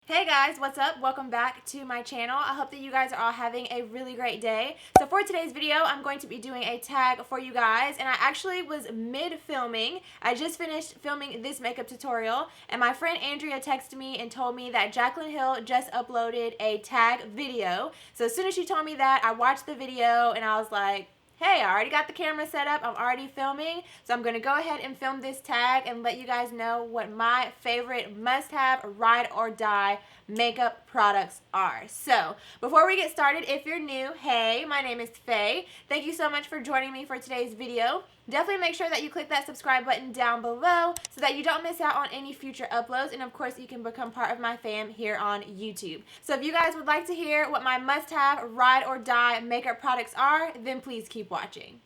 Hey guys, what's up? Welcome back to my channel. I hope that you guys are all having a really great day. So for today's video, I'm going to be doing a tag for you guys, and I actually was mid-filming. I just finished filming this makeup tutorial, and my friend Andrea texted me and told me that Jaclyn Hill just uploaded a tag video. So as soon as she told me that, I watched the video and I was like, hey, I already got the camera set up, I'm already filming, so I'm going to go ahead and film this tag and let you guys know what my favorite must-have, ride or die makeup products are. So, before we get started, if you're new, hey, my name is Faye. Thank you so much for joining me for today's video. Definitely make sure that you click that subscribe button down below so that you don't miss out on any future uploads, and of course you can become part of my fam here on YouTube. So if you guys would like to hear what my must-have, ride or die makeup products are, then please keep watching.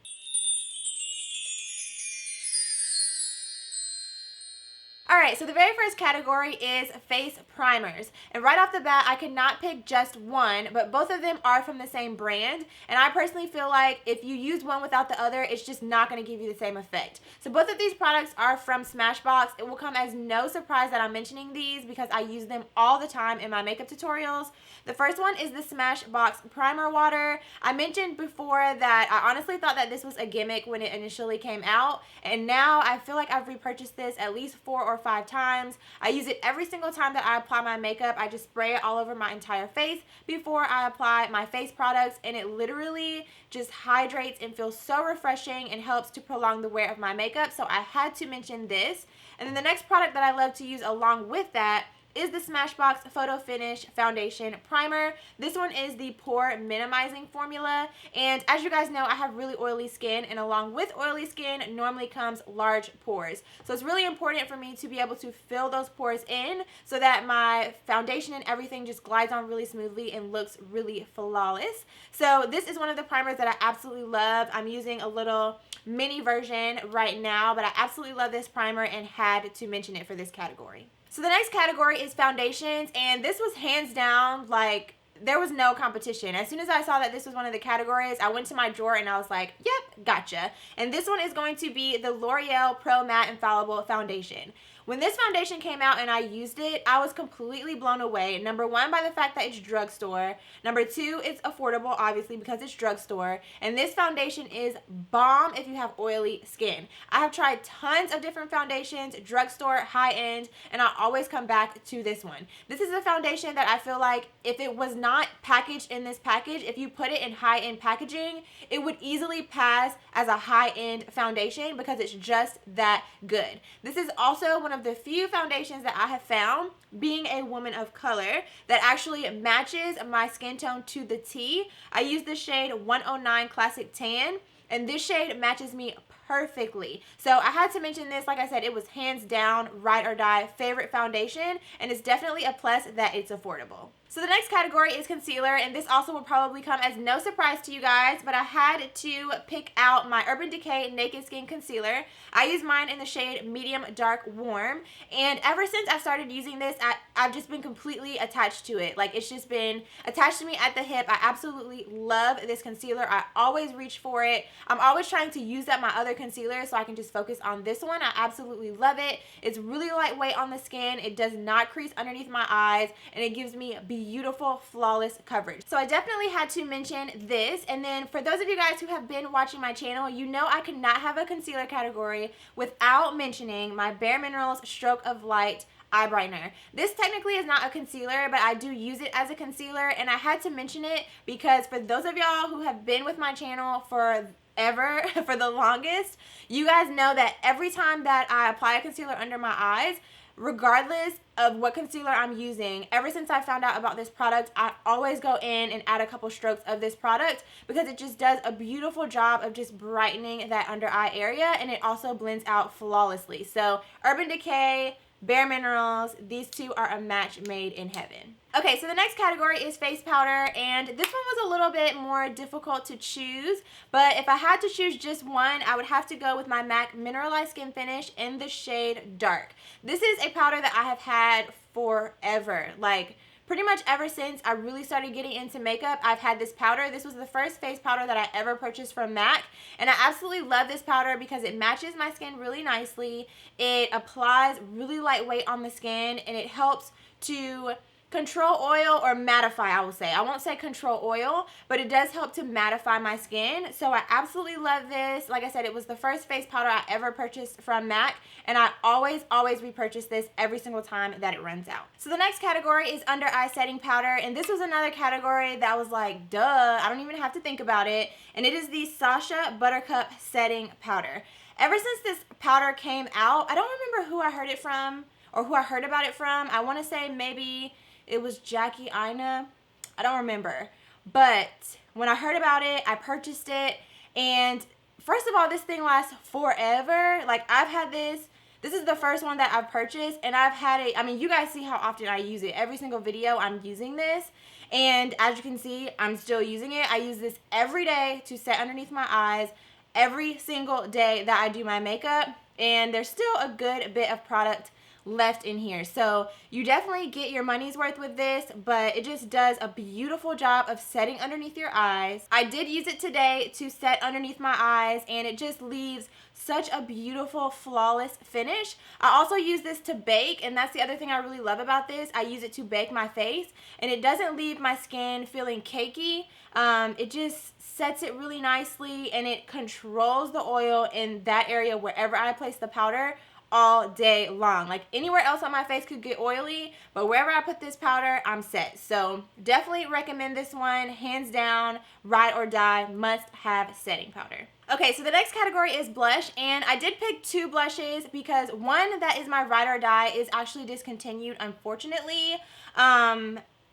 Alright, so the very first category is face primers. And right off the bat, I could not pick just one, but both of them are from the same brand. And I personally feel like if you use one without the other, it's just not going to give you the same effect. So both of these products are from Smashbox. It will come as no surprise that I'm mentioning these because I use them all the time in my makeup tutorials. The first one is the Smashbox Primer Water. I mentioned before that I honestly thought that this was a gimmick when it initially came out. And now I feel like I've repurchased this at least 4 or 5 times. I use it every single time that I apply my makeup. I just spray it all over my entire face before I apply my face products, and it literally just hydrates and feels so refreshing and helps to prolong the wear of my makeup. So I had to mention this. And then the next product that I love to use along with that is the Smashbox Photo Finish Foundation Primer. This one is the pore minimizing formula, and as you guys know, I have really oily skin, and along with oily skin normally comes large pores. So it's really important for me to be able to fill those pores in so that my foundation and everything just glides on really smoothly and looks really flawless. So this is one of the primers that I absolutely love. I'm using a little mini version right now, but I absolutely love this primer and had to mention it for this category. So the next category is foundations, and this was hands down, like, there was no competition. As soon as I saw that this was one of the categories, I went to my drawer and I was like, yep, gotcha. And this one is going to be the L'Oreal Pro Matte Infallible Foundation. When this foundation came out and I used it, I was completely blown away. Number one, by the fact that it's drugstore. Number two, it's affordable, obviously, because it's drugstore. And this foundation is bomb if you have oily skin. I have tried tons of different foundations, drugstore, high-end, and I always come back to this one. This is a foundation that I feel like if it was not packaged in this package, if you put it in high-end packaging, it would easily pass as a high-end foundation because it's just that good. This is also one of the few foundations that I have found, being a woman of color, that actually matches my skin tone to the T. I use the shade 109 Classic Tan, and this shade matches me perfectly. So I had to mention this. Like I said, it was hands down ride or die favorite foundation, and it's definitely a plus that it's affordable. So the next category is concealer, and this also will probably come as no surprise to you guys, but I had to pick out my Urban Decay Naked Skin Concealer. I use mine in the shade Medium Dark Warm, and ever since I started using this, I've just been completely attached to it. Like, it's just been attached to me at the hip. I absolutely love this concealer. I always reach for it. I'm always trying to use up my other concealer so I can just focus on this one. I absolutely love it. It's really lightweight on the skin. It does not crease underneath my eyes, and it gives me beautiful, flawless coverage. So I definitely had to mention this. And then for those of you guys who have been watching my channel, you know I could not have a concealer category without mentioning my Bare Minerals Stroke of Light eye brightener. This technically is not a concealer, but I do use it as a concealer, and I had to mention it because for those of y'all who have been with my channel for ever, for the longest, you guys know that every time that I apply a concealer under my eyes, regardless of what concealer I'm using, ever since I found out about this product, I always go in and add a couple strokes of this product because it just does a beautiful job of just brightening that under eye area, and it also blends out flawlessly. So Urban Decay, Bare Minerals, these two are a match made in heaven. Okay, so the next category is face powder, and this one was a little bit more difficult to choose, but if I had to choose just one, I would have to go with my MAC Mineralized Skin Finish in the shade Dark. This is a powder that I have had forever, like pretty much ever since I really started getting into makeup. I've had this powder. This was the first face powder that I ever purchased from MAC, and I absolutely love this powder because it matches my skin really nicely. It applies really lightweight on the skin, and it helps to control oil or mattify, I will say. I won't say control oil, but it does help to mattify my skin. So I absolutely love this. Like I said, it was the first face powder I ever purchased from MAC, and I always repurchase this every single time that it runs out. So the next category is under eye setting powder, and this was another category that was like, duh, I don't even have to think about it. And it is the Sacha Buttercup Setting Powder. Ever since this powder came out, I don't remember who I heard it from or who I heard about it from. I want to say maybe it was Aina. I don't remember. But when I heard about it, I purchased it. And first of all, this thing lasts forever. Like, I've had this. This is the first one that I've purchased. And I've had it. I mean, you guys see how often I use it. Every single video, I'm using this. And as you can see, I'm still using it. I use this every day to set underneath my eyes. Every single day that I do my makeup. And there's still a good bit of product left in here, so you definitely get your money's worth with this, but it just does a beautiful job of setting underneath your eyes. I did use it today to set underneath my eyes, and it just leaves such a beautiful, flawless finish. I also use this to bake, and that's the other thing I really love about this. I use it to bake my face, and it doesn't leave my skin feeling cakey. It just sets it really nicely, and it controls the oil in that area wherever I place the powder all day long. Like, anywhere else on my face could get oily, but wherever I put this powder, I'm set. So definitely recommend this one, hands down, ride or die, must have setting powder. Okay, so the next category is blush, and I did pick two blushes because one that is my ride or die is actually discontinued, unfortunately.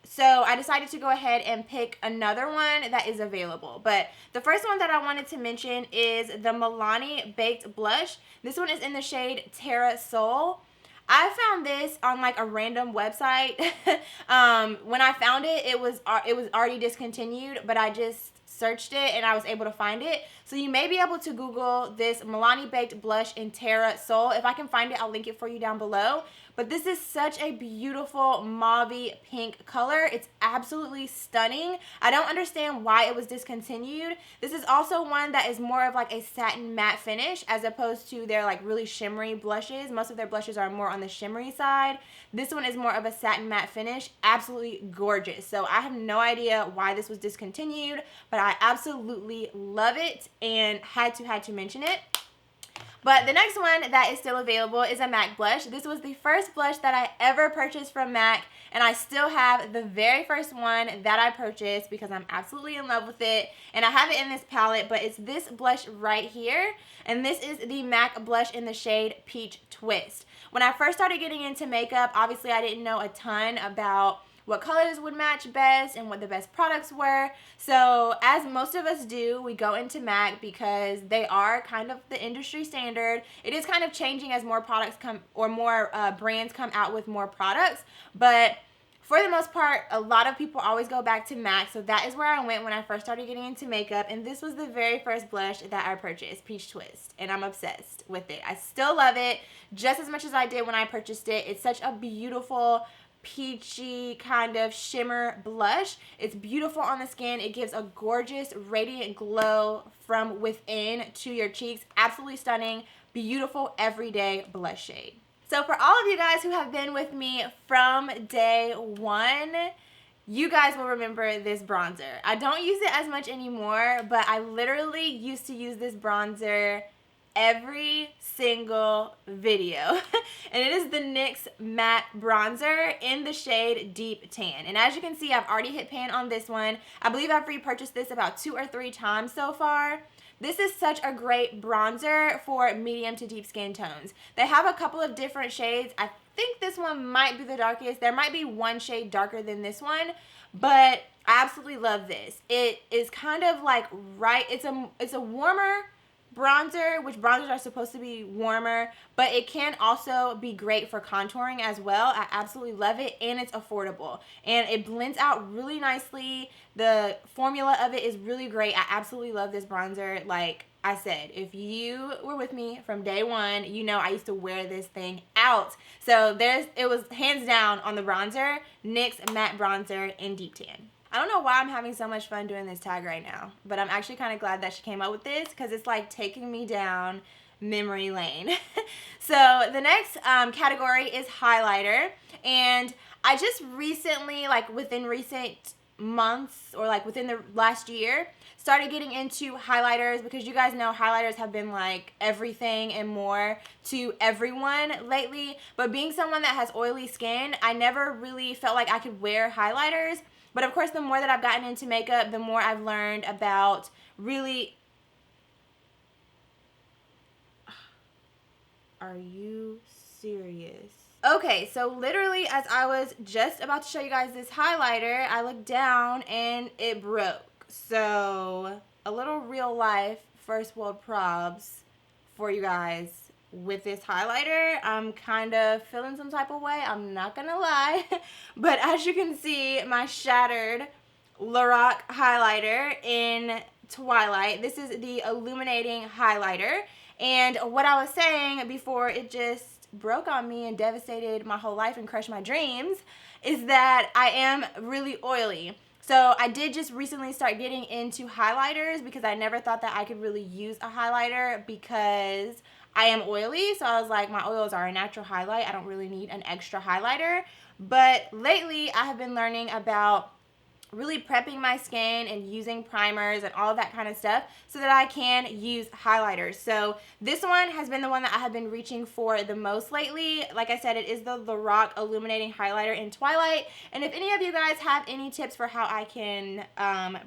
So I decided to go ahead and pick another one that is available. But the first one that I wanted to mention is the Milani Baked Blush. This one is in the shade Terra Soul. I found this on like a random website. When I found it, it was already discontinued, but I just searched it and I was able to find it. So you may be able to Google this Milani Baked Blush in Terra Soul. If I can find it, I'll link it for you down below. But this is such a beautiful mauve pink color. It's absolutely stunning. I don't understand why it was discontinued. This is also one that is more of like a satin matte finish as opposed to their like really shimmery blushes. Most of their blushes are more on the shimmery side. This one is more of a satin matte finish. Absolutely gorgeous. So I have no idea why this was discontinued, but I absolutely love it and had to mention it. But the next one that is still available is a MAC blush. This was the first blush that I ever purchased from MAC, and I still have the very first one that I purchased because I'm absolutely in love with it. And I have it in this palette, but it's this blush right here, and this is the MAC blush in the shade Peach Twist. When I first started getting into makeup, obviously I didn't know a ton about what colors would match best and what the best products were. So as most of us do, we go into MAC because they are kind of the industry standard. It is kind of changing as more products come or more brands come out with more products, but for the most part, a lot of people always go back to MAC. So that is where I went when I first started getting into makeup, and this was the very first blush that I purchased, Peach Twist, and I'm obsessed with it. I still love it just as much as I did when I purchased it. It's such a beautiful peachy kind of shimmer blush. It's beautiful on the skin. It gives a gorgeous radiant glow from within to your cheeks. Absolutely stunning, beautiful everyday blush shade. So for all of you guys who have been with me from day one, you guys will remember this bronzer. I don't use it as much anymore, but I literally used to use this bronzer every single video. And it is the NYX matte bronzer in the shade Deep Tan. And as you can see, I've already hit pan on this one. I believe I've repurchased this about 2 or 3 times so far. This is such a great bronzer for medium to deep skin tones. They have a couple of different shades. I think this one might be the darkest. There might be one shade darker than this one, but I absolutely love this. It is kind of like it's a warmer bronzer, which bronzers are supposed to be warmer, but it can also be great for contouring as well. I absolutely love it, and it's affordable, and it blends out really nicely. The formula of it is really great. I absolutely love this bronzer. Like I said, if you were with me from day one, you know I used to wear this thing out. So it was hands down on the bronzer, NYX matte bronzer in Deep Tan. I don't know why I'm having so much fun doing this tag right now, but I'm actually kind of glad that she came up with this because it's like taking me down memory lane. So the next category is highlighter, and I just recently, like within recent months or like within the last year, started getting into highlighters because you guys know highlighters have been like everything and more to everyone lately. But being someone that has oily skin, I never really felt like I could wear highlighters. But of course, the more that I've gotten into makeup, the more I've learned about really... Are you serious? Okay, so literally as I was just about to show you guys this highlighter, I looked down and it broke. So a little real life first world probs for you guys with this highlighter. I'm kind of feeling some type of way, I'm not gonna lie. But as you can see, my shattered Lorac highlighter in Twilight. This is the illuminating highlighter. And what I was saying before it just broke on me and devastated my whole life and crushed my dreams is that I am really oily. So I did just recently start getting into highlighters because I never thought that I could really use a highlighter because I am oily. So I was like, my oils are a natural highlight. I don't really need an extra highlighter. But lately I have been learning about really prepping my skin and using primers and all that kind of stuff so that I can use highlighters. So this one has been the one that I have been reaching for the most lately. Like I said, it is the Lorac Illuminating Highlighter in Twilight. And if any of you guys have any tips for how I can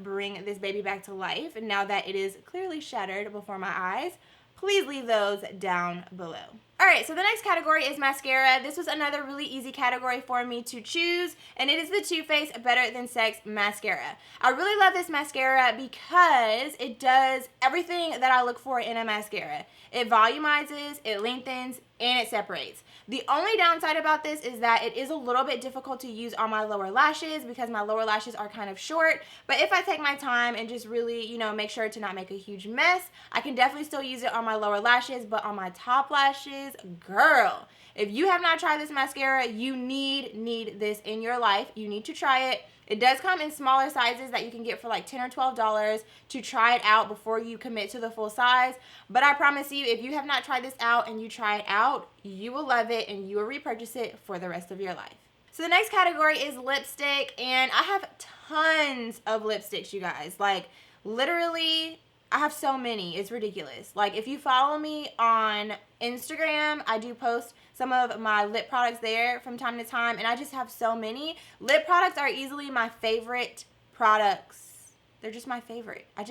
bring this baby back to life now that it is clearly shattered before my eyes, please leave those down below. Alright, so the next category is mascara. This was another really easy category for me to choose, and it is the Too Faced Better Than Sex Mascara. I really love this mascara because it does everything that I look for in a mascara. It volumizes, it lengthens, and it separates. The only downside about this is that it is a little bit difficult to use on my lower lashes because my lower lashes are kind of short. But if I take my time and just really, you know, make sure to not make a huge mess, I can definitely still use it on my lower lashes. But on my top lashes, girl, if you have not tried this mascara, you need this in your life. You need to try it. It does come in smaller sizes that you can get for like $10 or $12 to try it out before you commit to the full size. But I promise you, if you have not tried this out and you try it out, you will love it and you will repurchase it for the rest of your life. So the next category is lipstick, and I have tons of lipsticks, you guys. Like literally, I have so many. It's ridiculous. Like if you follow me on Instagram, I do post some of my lip products there from time to time, and I just have so many. Lip products are easily my favorite products. They're just my favorite. I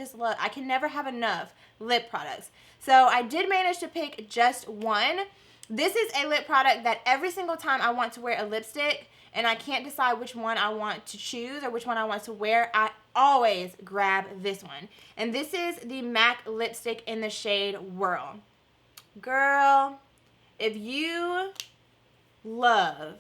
can never have enough lip products. So I did manage to pick just one. This is a lip product that every single time I want to wear a lipstick and I can't decide which one I want to choose or which one I want to wear, I always grab this one. And this is the MAC lipstick in the shade Whirl. Girl, if you love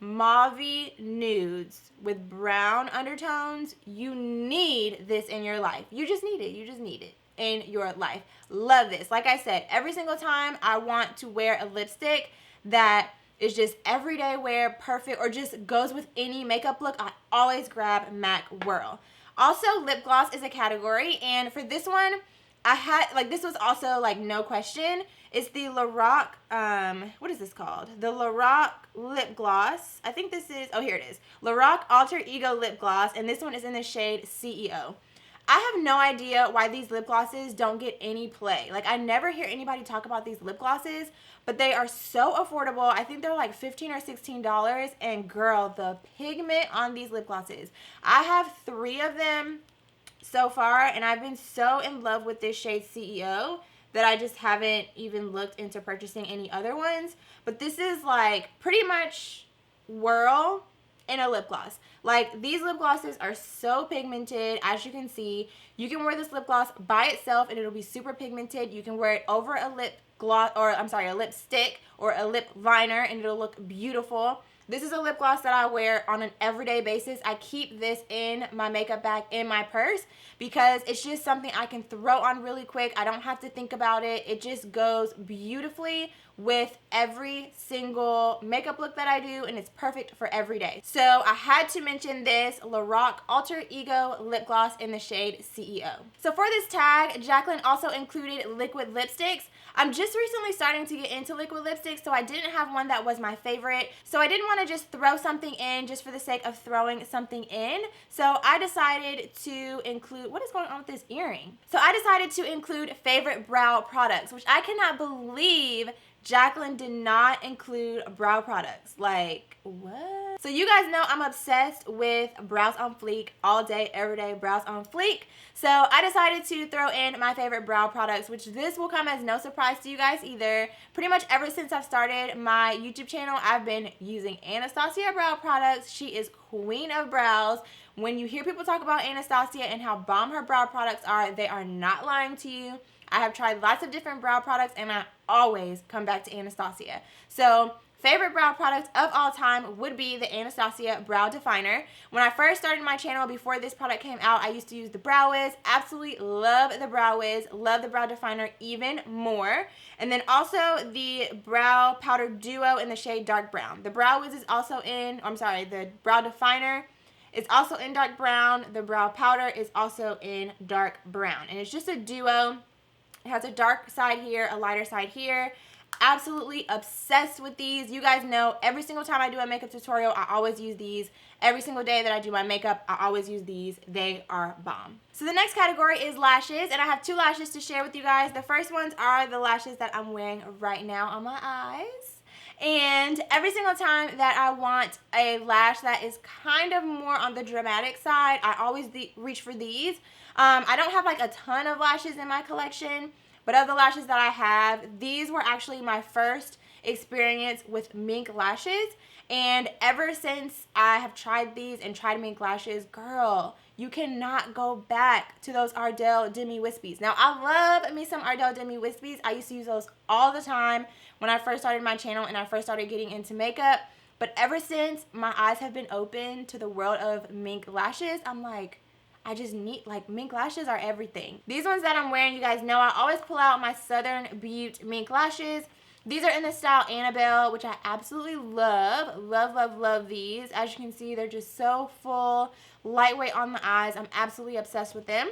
mauve nudes with brown undertones, you need this in your life. You just need it. You just need it in your life. Love this. Like I said, every single time I want to wear a lipstick that is just everyday wear, perfect, or just goes with any makeup look, I always grab MAC Whirl. Also, lip gloss is a category, and for this one, I had, like, this was also, like, no question. It's the Lorac, what is this called? The Lorac Lip Gloss. I think this is, oh, here it is. Lorac Alter Ego Lip Gloss, and this one is in the shade CEO. I have no idea why these lip glosses don't get any play. Like, I never hear anybody talk about these lip glosses, but they are so affordable. I think they're like $15 or $16, and girl, the pigment on these lip glosses. I have 3 of them so far, and I've been so in love with this shade CEO that I just haven't even looked into purchasing any other ones. But this is like pretty much Whirl in a lip gloss. Like, these lip glosses are so pigmented. As you can see, you can wear this lip gloss by itself and it'll be super pigmented. You can wear it over a lip gloss, or I'm sorry, a lipstick or a lip liner, and it'll look beautiful. This is a lip gloss that I wear on an everyday basis. I keep this in my makeup bag, in my purse, because it's just something I can throw on really quick. I don't have to think about it. It just goes beautifully with every single makeup look that I do, and it's perfect for every day. So I had to mention this Lorac Alter Ego lip gloss in the shade CEO. So for this tag, Jaclyn also included liquid lipsticks. I'm just recently starting to get into liquid lipsticks, so I didn't have one that was my favorite. So I didn't want to just throw something in just for the sake of throwing something in. So I decided to include, what is going on with this earring? So I decided to include favorite brow products, which I cannot believe Jaclyn did not include brow products. Like, what? So you guys know I'm obsessed with brows on fleek all day, every day, brows on fleek. So I decided to throw in my favorite brow products, which this will come as no surprise to you guys either. Pretty much ever since I've started my YouTube channel, I've been using Anastasia brow products. She is queen of brows. When you hear people talk about Anastasia and how bomb her brow products are, they are not lying to you. I have tried lots of different brow products and I always come back to Anastasia. So favorite brow product of all time would be the Anastasia Brow Definer. When I first started my channel, before this product came out, I used to use the Brow Wiz. Absolutely love the Brow Wiz. Love the Brow Definer even more. And then also the Brow Powder Duo in the shade Dark Brown. The Brow Wiz is also in, the Brow Definer is also in dark brown. The Brow Powder is also in dark brown. And it's just a duo. It has a dark side here, a lighter side here. Absolutely obsessed with these. You guys know every single time I do a makeup tutorial, I always use these. Every single day that I do my makeup, I always use these. They are bomb. So the next category is lashes, and I have two lashes to share with you guys. The first ones are the lashes that I'm wearing right now on my eyes. And every single time that I want a lash that is kind of more on the dramatic side, I always reach for these. I don't have like a ton of lashes in my collection, but of the lashes that I have, these were actually my first experience with mink lashes. And ever since I have tried these and tried mink lashes, girl, you cannot go back to those Airdelle Demi Wispies. Now, I love me some Airdelle Demi Wispies. I used to use those all the time when I first started my channel and I first started getting into makeup. But ever since my eyes have been open to the world of mink lashes, I'm like, I just need, like, mink lashes are everything. These ones that I'm wearing, you guys know I always pull out my Southern Beauty mink lashes. These are in the style Annabelle, which I absolutely love. Love, love, love these. As you can see, they're just so full, lightweight on the eyes. I'm absolutely obsessed with them.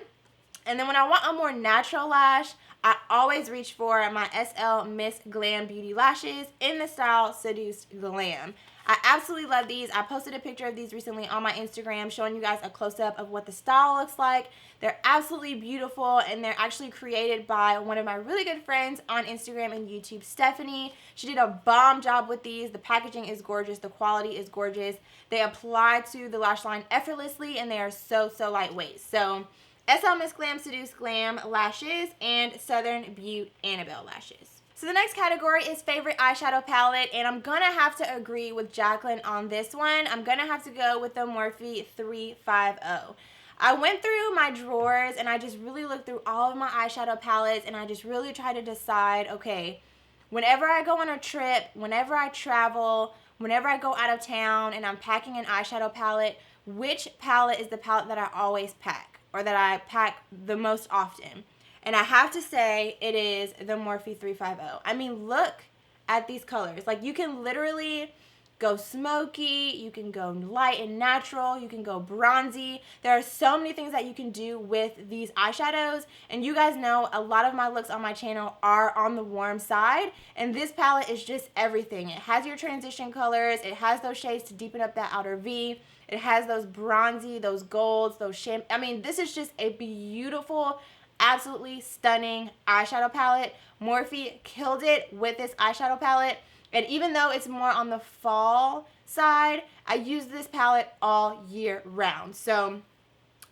And then when I want a more natural lash, I always reach for my Slmissglambeauty lashes in the style Seduced Glam. I absolutely love these. I posted a picture of these recently on my Instagram showing you guys a close-up of what the style looks like. They're absolutely beautiful, and they're actually created by one of my really good friends on Instagram and YouTube, Stephanie. She did a bomb job with these. The packaging is gorgeous. The quality is gorgeous. They apply to the lash line effortlessly, and they are so, so lightweight. So Slmissglam Seduced Glam lashes and Southern Beauty Annabelle lashes. So the next category is favorite eyeshadow palette, and I'm going to have to agree with Jaclyn on this one. I'm going to have to go with the Morphe 350. I went through my drawers and I just really looked through all of my eyeshadow palettes, and I just really tried to decide, okay, whenever I go on a trip, whenever I travel, whenever I go out of town and I'm packing an eyeshadow palette, which palette is the palette that I always pack, or that I pack the most often? And I have to say it is the Morphe 350. I mean, look at these colors. Like, you can literally go smoky, you can go light and natural, you can go bronzy. There are so many things that you can do with these eyeshadows. And you guys know a lot of my looks on my channel are on the warm side. And this palette is just everything. It has your transition colors. It has those shades to deepen up that outer V. It has those bronzy, those golds, those shimmer. I mean, this is just a beautiful, absolutely stunning eyeshadow palette. Morphe killed it with this eyeshadow palette. And even though it's more on the fall side, I use this palette all year round. So,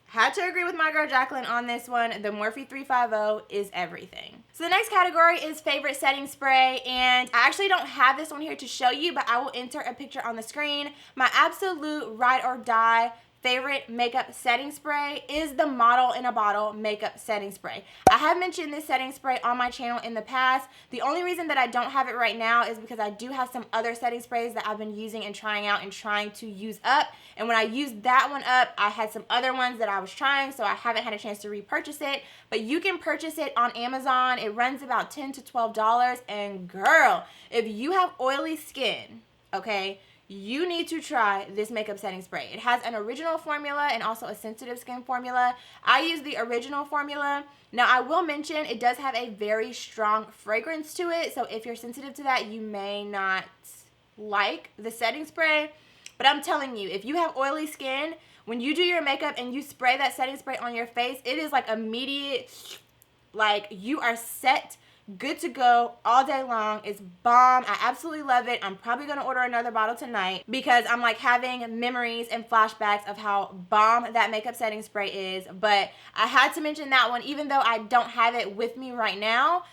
had to agree with my girl Jaclyn on this one. The Morphe 350 is everything. So the next category is favorite setting spray, and I actually don't have this one here to show you, but I will insert a picture on the screen. My absolute ride or die favorite makeup setting spray is the Model in a Bottle makeup setting spray. I have mentioned this setting spray on my channel in the past. The only reason that I don't have it right now is because I do have some other setting sprays that I've been using and trying out and trying to use up. And when I used that one up, I had some other ones that I was trying, so I haven't had a chance to repurchase it. But you can purchase it on Amazon. It runs about $10 to $12. And girl, if you have oily skin, okay, you need to try this makeup setting spray. It has an original formula and also a sensitive skin formula. I use the original formula. Now, I will mention it does have a very strong fragrance to it, so if you're sensitive to that, you may not like the setting spray. But I'm telling you, if you have oily skin, when you do your makeup and you spray that setting spray on your face, it is like immediate, like you are set, good to go all day long. It's bomb. I absolutely love it. I'm probably going to order another bottle tonight because I'm like having memories and flashbacks of how bomb that makeup setting spray is. But I had to mention that one even though I don't have it with me right now.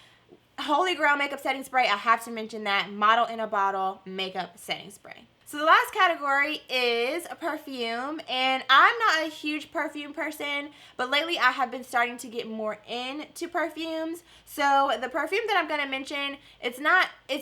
Holy Grail makeup setting spray, I have to mention that Model in a Bottle makeup setting spray. So the last category is a perfume, and I'm not a huge perfume person, but lately I have been starting to get more into perfumes. So the perfume that I'm going to mention, it's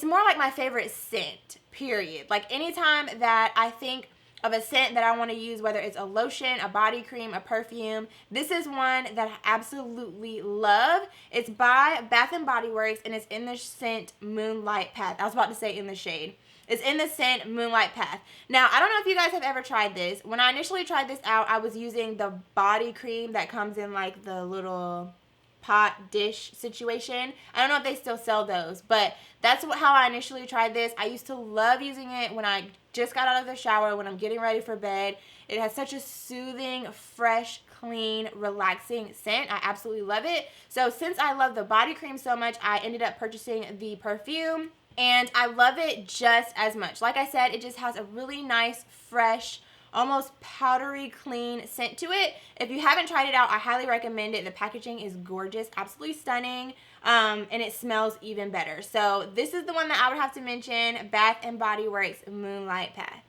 more like my favorite scent, period. Like anytime that I think of a scent that I want to use, whether it's a lotion, a body cream, a perfume, this is one that I absolutely love. It's by Bath & Body Works, and it's in the scent Moonlight Path. I was about to say in the shade. It's in the scent Moonlight Path. Now, I don't know if you guys have ever tried this. When I initially tried this out, I was using the body cream that comes in like the little pot dish situation. I don't know if they still sell those, but that's how I initially tried this. I used to love using it when I just got out of the shower, when I'm getting ready for bed. It has such a soothing, fresh, clean, relaxing scent. I absolutely love it. So since I love the body cream so much, I ended up purchasing the perfume. And I love it just as much. Like I said, it just has a really nice, fresh, almost powdery, clean scent to it. If you haven't tried it out, I highly recommend it. The packaging is gorgeous, absolutely stunning, and it smells even better. So this is the one that I would have to mention, Bath & Body Works Moonlight Path.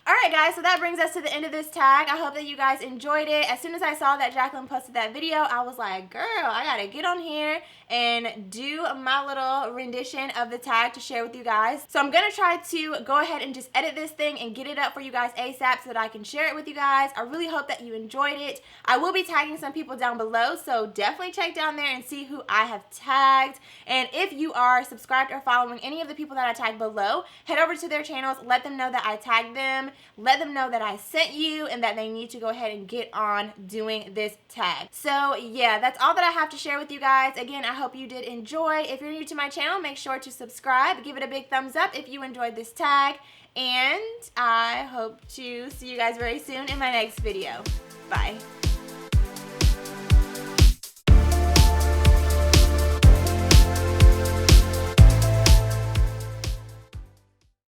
Alright guys, so that brings us to the end of this tag. I hope that you guys enjoyed it. As soon as I saw that Jaclyn posted that video, I was like, girl, I gotta get on here and do my little rendition of the tag to share with you guys. So I'm gonna try to go ahead and just edit this thing and get it up for you guys ASAP so that I can share it with you guys. I really hope that you enjoyed it. I will be tagging some people down below, so definitely check down there and see who I have tagged. And if you are subscribed or following any of the people that I tagged below, head over to their channels, let them know that I tagged them. Let them know that I sent you and that they need to go ahead and get on doing this tag. So yeah, that's all that I have to share with you guys. Again, I hope you did enjoy. If you're new to my channel, make sure to subscribe. Give it a big thumbs up if you enjoyed this tag. And I hope to see you guys very soon in my next video. Bye.